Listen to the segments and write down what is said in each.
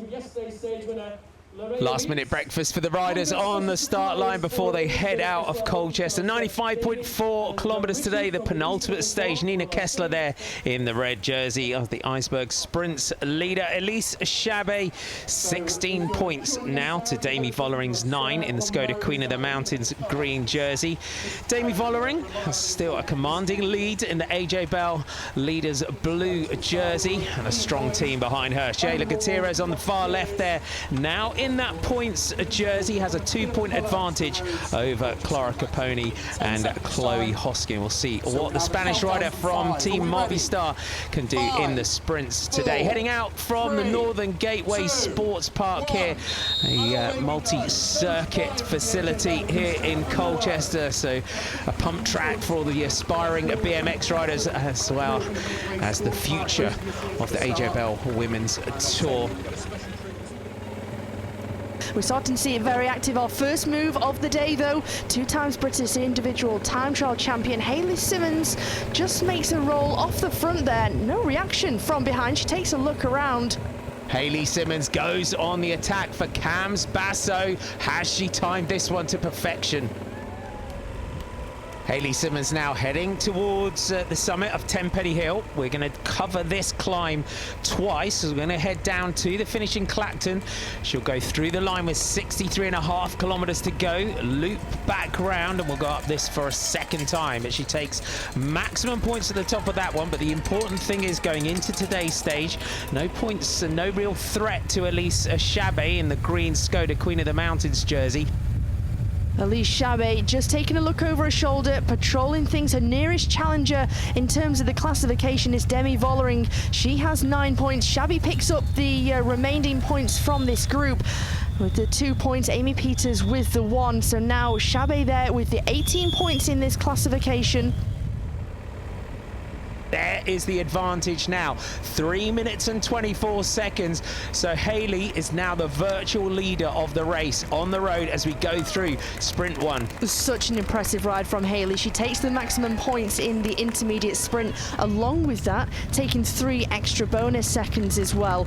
to yesterday's stage winner. Last minute breakfast for the riders on the start line before they head out of Colchester. 95.4 kilometres today, the penultimate stage. Nina Kessler there in the red jersey of the Iceberg Sprints leader. Elise Chabet, 16 points now to Demi Vollering's 9 in the Skoda Queen of the Mountains green jersey. Demi Vollering has still a commanding lead in the AJ Bell leaders blue jersey, and a strong team behind her. Shayla Gutierrez on the far left there, now in that points jersey, has a 2-point advantage over Clara Caponi and Chloe Hoskin. We'll see what the Spanish rider from Team Movistar can do in the sprints today. Heading out from the Northern Gateway Sports Park here, a multi-circuit facility here in Colchester, so a pump track for all the aspiring BMX riders, as well as the future of the AJ Bell Women's Tour. We're starting to see it very active. Our first move of the day, though, 2-time British individual time trial champion Hayley Simmons just makes a roll off the front there. No reaction from behind. She takes a look around. Hayley Simmons goes on the attack for Cams Basso. Has she timed this one to perfection? Hayley Simmons now heading towards the summit of Tenpenny Hill. We're going to cover this climb twice. We're going to head down to the finish in Clacton. She'll go through the line with 63.5 kilometres to go, loop back round, and we'll go up this for a second time. But she takes maximum points at the top of that one. But the important thing is, going into today's stage, no points and no real threat to Elise Chabet in the green Skoda Queen of the Mountains jersey. Elise Chabet just taking a look over her shoulder, patrolling things. Her nearest challenger in terms of the classification is Demi Vollering. She has 9 points. Chabet picks up the remaining points from this group. With the 2 points, Amy Peters with the 1. So now Chabet there with the 18 points in this classification. There is the advantage now, 3 minutes and 24 seconds. So Hayley is now the virtual leader of the race on the road as we go through sprint 1. Such an impressive ride from Hayley. She takes the maximum points in the intermediate sprint. Along with that, taking 3 extra bonus seconds as well.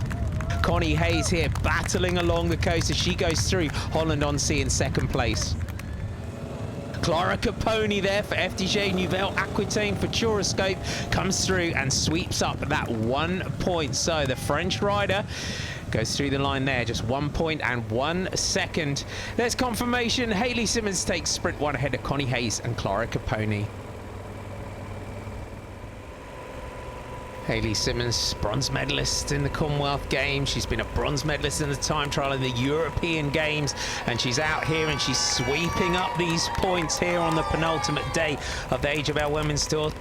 Connie Hayes here battling along the coast as she goes through Holland-on-Sea in second place. Clara Caponi there for FDJ Nouvelle Aquitaine for Turoscope comes through and sweeps up that 1 point. So the French rider goes through the line there, just 1 point and 1 second. There's confirmation. Hayley Simmons takes sprint 1 ahead of Connie Hayes and Clara Caponi. Hayley Simmons, bronze medalist in the Commonwealth Games. She's been a bronze medalist in the time trial in the European Games, and she's out here and she's sweeping up these points here on the penultimate day of the AJ Bell Women's Tour.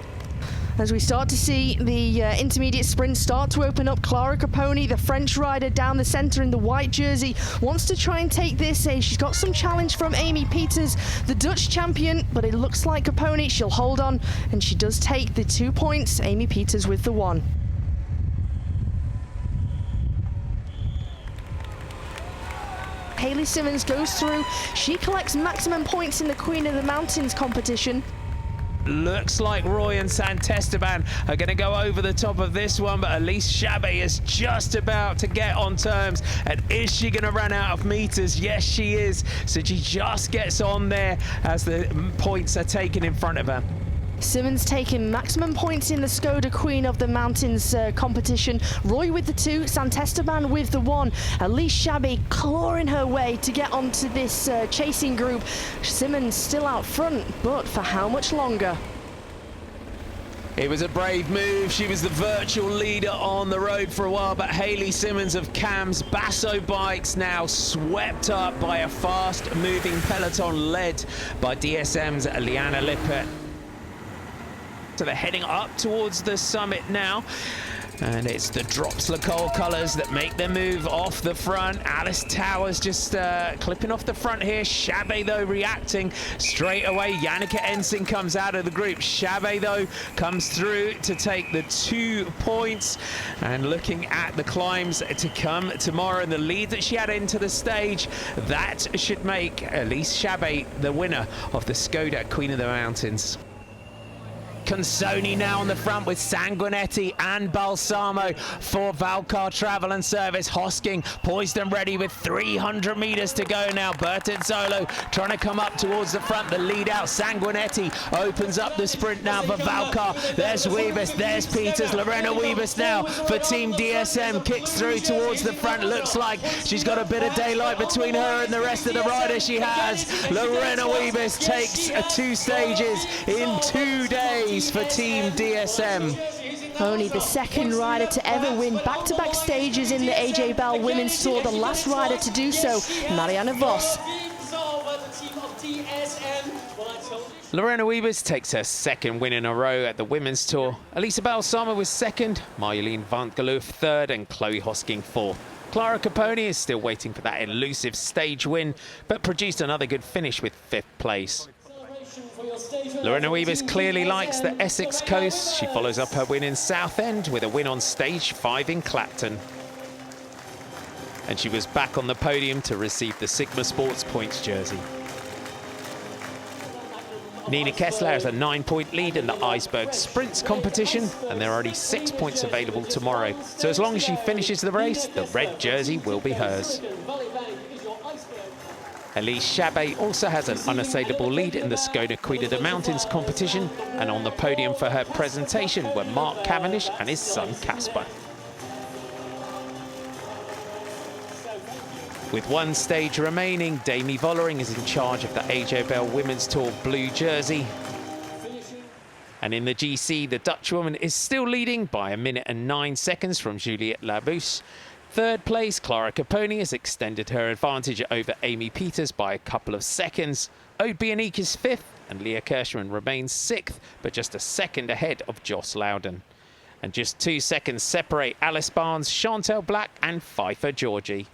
As we start to see the intermediate sprint start to open up, Clara Caponi, the French rider down the centre in the white jersey, wants to try and take this. She's got some challenge from Amy Peters, the Dutch champion, but it looks like Caponi, she'll hold on, and she does take the 2 points. Amy Peters with the 1. Hayley Simmons goes through. She collects maximum points in the Queen of the Mountains competition. Looks like Roy and Santesteban are going to go over the top of this one, but Elise Chabet is just about to get on terms. And is she going to run out of meters? Yes, she is. So she just gets on there as the points are taken in front of her. Simmons taking maximum points in the Skoda Queen of the Mountains competition. Roy with the 2, Santesteban with the 1. Elise Chabet clawing her way to get onto this chasing group. Simmons still out front, but for how much longer? It was a brave move. She was the virtual leader on the road for a while, but Hayley Simmons of Cams Basso bikes now swept up by a fast-moving peloton led by DSM's Liana Lippert. So they're heading up towards the summit now. And it's the Drops Lacole colours that make their move off the front. Alice Towers just clipping off the front here. Chabet, though, reacting straight away. Janneke Ensing comes out of the group. Chabet, though, comes through to take the 2 points. And looking at the climbs to come tomorrow and the lead that she had into the stage, that should make Elise Chabet the winner of the Skoda Queen of the Mountains. Consoni now on the front with Sanguinetti and Balsamo for Valcar Travel and Service. Hosking poised and ready with 300 meters to go now. Bertizzolo trying to come up towards the front. The lead out, Sanguinetti opens up the sprint now for Valcar. There's Wiebes, there's Peters. Lorena Wiebes now for Team DSM. Kicks through towards the front. Looks like she's got a bit of daylight between her and the rest of the riders. She has. Lorena Wiebes takes 2 stages in 2 days for Team DSM. Only the second rider to ever win back-to-back stages in the AJ Bell Women's Tour, the last rider to do so, Marianne Vos. Lorena Wiebes takes her second win in a row at the Women's Tour. Elisa Balsamo was second, Marjolein van Geloof third, and Chloe Hosking fourth. Clara Caponi is still waiting for that elusive stage win, but produced another good finish with 5th place. Lorena Wiebes clearly likes the Essex coast. She follows up her win in Southend with a win on stage 5 in Clacton. And she was back on the podium to receive the Sigma Sports points jersey. Nina Kessler has a 9-point lead in the Iceberg Sprints competition, and there are only 6 points available tomorrow. So as long as she finishes the race, the red jersey will be hers. Elise Chabet also has an unassailable lead in the Skoda Queen of the Mountains competition, and on the podium for her presentation were Mark Cavendish and his son Casper. With 1 stage remaining, Demi Vollering is in charge of the AJ Bell Women's Tour blue jersey. And in the GC, the Dutch woman is still leading by 1 minute and 9 seconds from Juliette Labousse. 3rd place, Clara Caponi has extended her advantage over Amy Peters by a couple of seconds. Aude Bionic is 5th, and Leah Kirschman remains 6th, but just a second ahead of Joss Loudon. And just 2 seconds separate Alice Barnes, Chantel Black and Pfeiffer Georgie.